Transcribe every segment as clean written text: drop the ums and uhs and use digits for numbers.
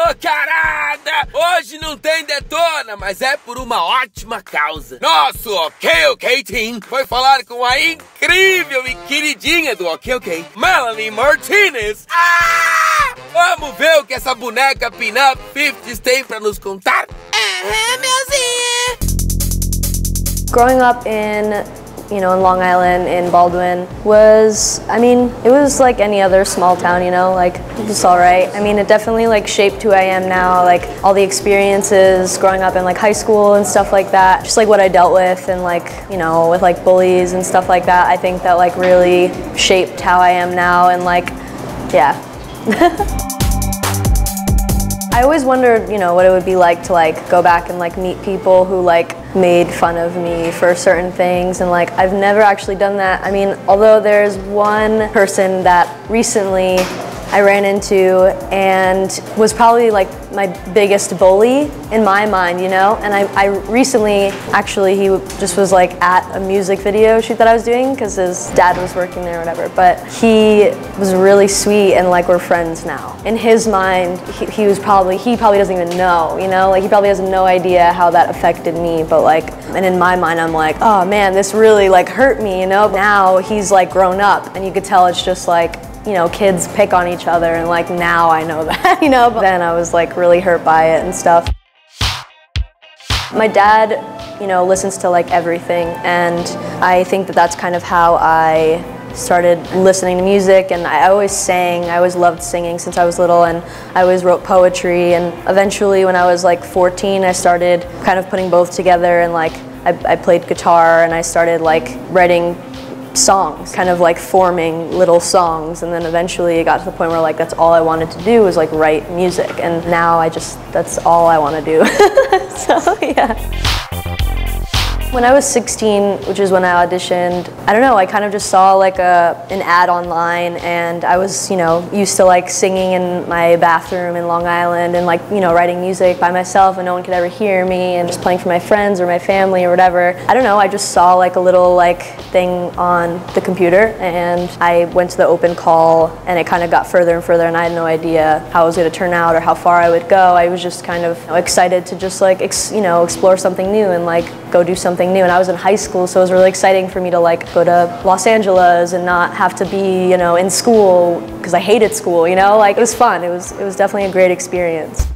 Ô, carada! Hoje não tem Detona, mas é por uma ótima causa. Nosso OK Team foi falar com a incrível e queridinha do OK, Melanie Martínez. Vamos ver o que essa boneca Pin-Up 50s tem pra nos contar? Meuzinha! Growing up in Long Island, in Baldwin, was, it was like any other small town, like, it's alright. It definitely, like, shaped who I am now, like, all the experiences growing up in, like, high school and stuff like that, just, like, what I dealt with and, like, with, like, bullies and stuff like that, I think that, like, really shaped how I am now and, like, yeah. I always wondered, what it would be like to, like, go back and, like, meet people who, like, made fun of me for certain things, and like I've never actually done that. Although there's one person that recently I ran into and was probably like my biggest bully in my mind, and I recently, actually, he just was like at a music video shoot that I was doing because his dad was working there or whatever, but he was really sweet and like we're friends now. In his mind, he probably doesn't even know, like he probably has no idea how that affected me, but like, and in my mind I'm like, oh man, this really like hurt me, Now he's like grown up and you could tell it's just like, kids pick on each other, and like now I know that, but then I was like really hurt by it and stuff. My dad, listens to like everything, and I think that that's kind of how I started listening to music, and I always sang. I always loved singing since I was little, and I always wrote poetry, and eventually when I was like 14 I started kind of putting both together, and like I played guitar and I started like writing songs, kind of like forming little songs, and then eventually it got to the point where like that's all I wanted to do was like write music, and now that's all I want to do. So yeah. When I was 16, which is when I auditioned, I don't know, I kind of just saw like an ad online, and I was, used to like singing in my bathroom in Long Island and like, writing music by myself and no one could ever hear me, and just playing for my friends or my family or whatever. I don't know, I just saw like a little like thing on the computer, and I went to the open call, and it kind of got further and further, and I had no idea how it was going to turn out or how far I would go. I was just kind of excited to just like, explore something new and like go do something new, and I was in high school, so it was really exciting for me to like go to Los Angeles and not have to be, in school, because I hated school, like it was fun. It was definitely a great experience.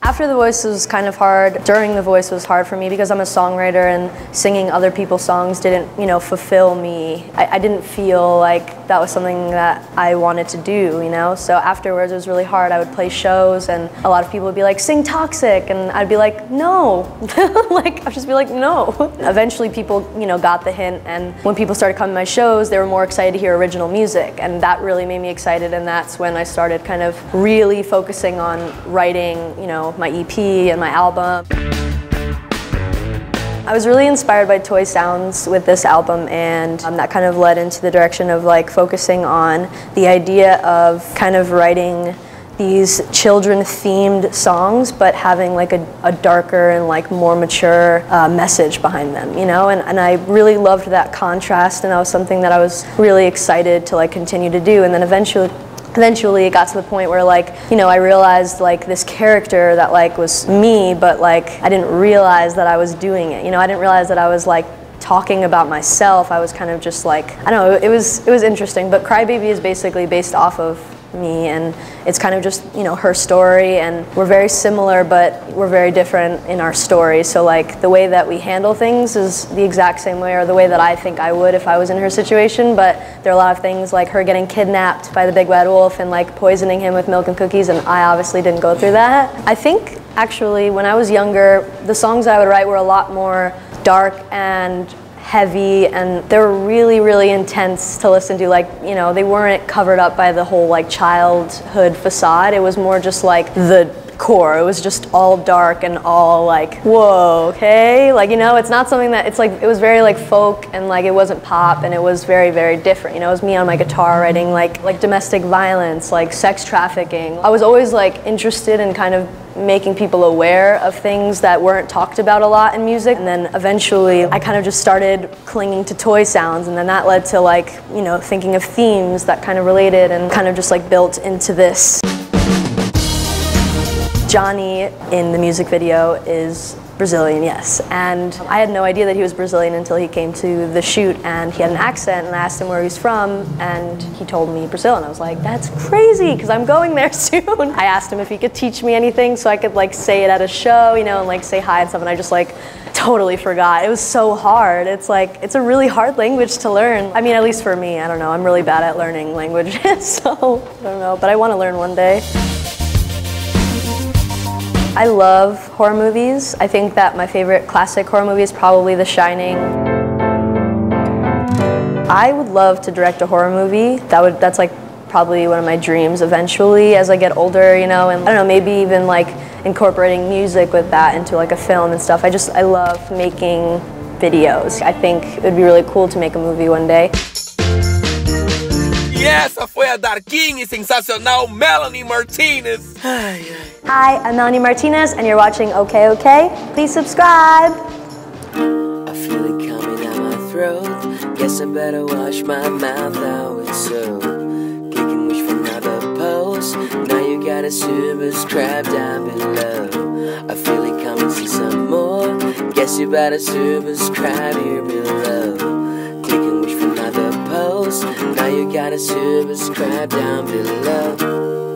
After The Voice was kind of hard. During The Voice was hard for me because I'm a songwriter, and singing other people's songs didn't, fulfill me. I didn't feel like that was something that I wanted to do, So afterwards it was really hard. I would play shows and a lot of people would be like, sing Toxic, and I'd be like, no. I'd just be like, no. Eventually people, got the hint, and when people started coming to my shows, they were more excited to hear original music, and that really made me excited, and that's when I started kind of really focusing on writing, my EP and my album. I was really inspired by Toy Sounds with this album, and that kind of led into the direction of like focusing on the idea of kind of writing these children-themed songs, but having like a darker and like more mature message behind them, and I really loved that contrast, and that was something that I was really excited to like continue to do. And then eventually it got to the point where like, I realized like this character that like was me, but like I didn't realize that I was doing it, I didn't realize that I was like talking about myself. I was kind of just like, I don't know, it was interesting, but Crybaby is basically based off of me, and it's kind of just, her story, and we're very similar, but we're very different in our story. So like the way that we handle things is the exact same way, or the way that I think I would if I was in her situation, but there are a lot of things like her getting kidnapped by the big bad wolf and like poisoning him with milk and cookies, and I obviously didn't go through that. I think actually when I was younger, the songs I would write were a lot more dark and heavy, and they were really, really intense to listen to. Like, they weren't covered up by the whole like childhood facade. It was more just like the core. It was just all dark and all like, whoa, okay? Like, it's not something that, it's like, it was very like folk, and like it wasn't pop, and it was very, very different. It was me on my guitar writing like domestic violence, like sex trafficking. I was always like interested in kind of making people aware of things that weren't talked about a lot in music, and then eventually I kind of just started clinging to Toy Sounds, and then that led to like, thinking of themes that kind of related, and kind of just like built into this. Johnny in the music video is Brazilian, yes. And I had no idea that he was Brazilian until he came to the shoot and he had an accent, and I asked him where he's from and he told me Brazil, and I was like, that's crazy because I'm going there soon. I asked him if he could teach me anything so I could like say it at a show, you know, and like say hi and stuff, and I just like totally forgot. It was so hard. It's like, it's a really hard language to learn. I mean, at least for me, I don't know, I'm really bad at learning languages, so I don't know, but I want to learn one day. I love horror movies. I think that my favorite classic horror movie is probably The Shining. I would love to direct a horror movie. That's like probably one of my dreams eventually as I get older, you know, and I don't know, maybe even like incorporating music with that into like a film and stuff. I love making videos. I think it would be really cool to make a movie one day. E essa foi a darkinha e sensacional Melanie Martínez. Ai, ai. Hi, I'm Melanie Martínez and you're watching OK OK. Please subscribe. I feel it coming out my throat. Guess I better wash my mouth out with soap. Kicking wish for another post. Now you gotta subscribe down below. I feel it coming, see some more. Guess you better subscribe here below. Clicking wish for another post. Now you gotta subscribe down below.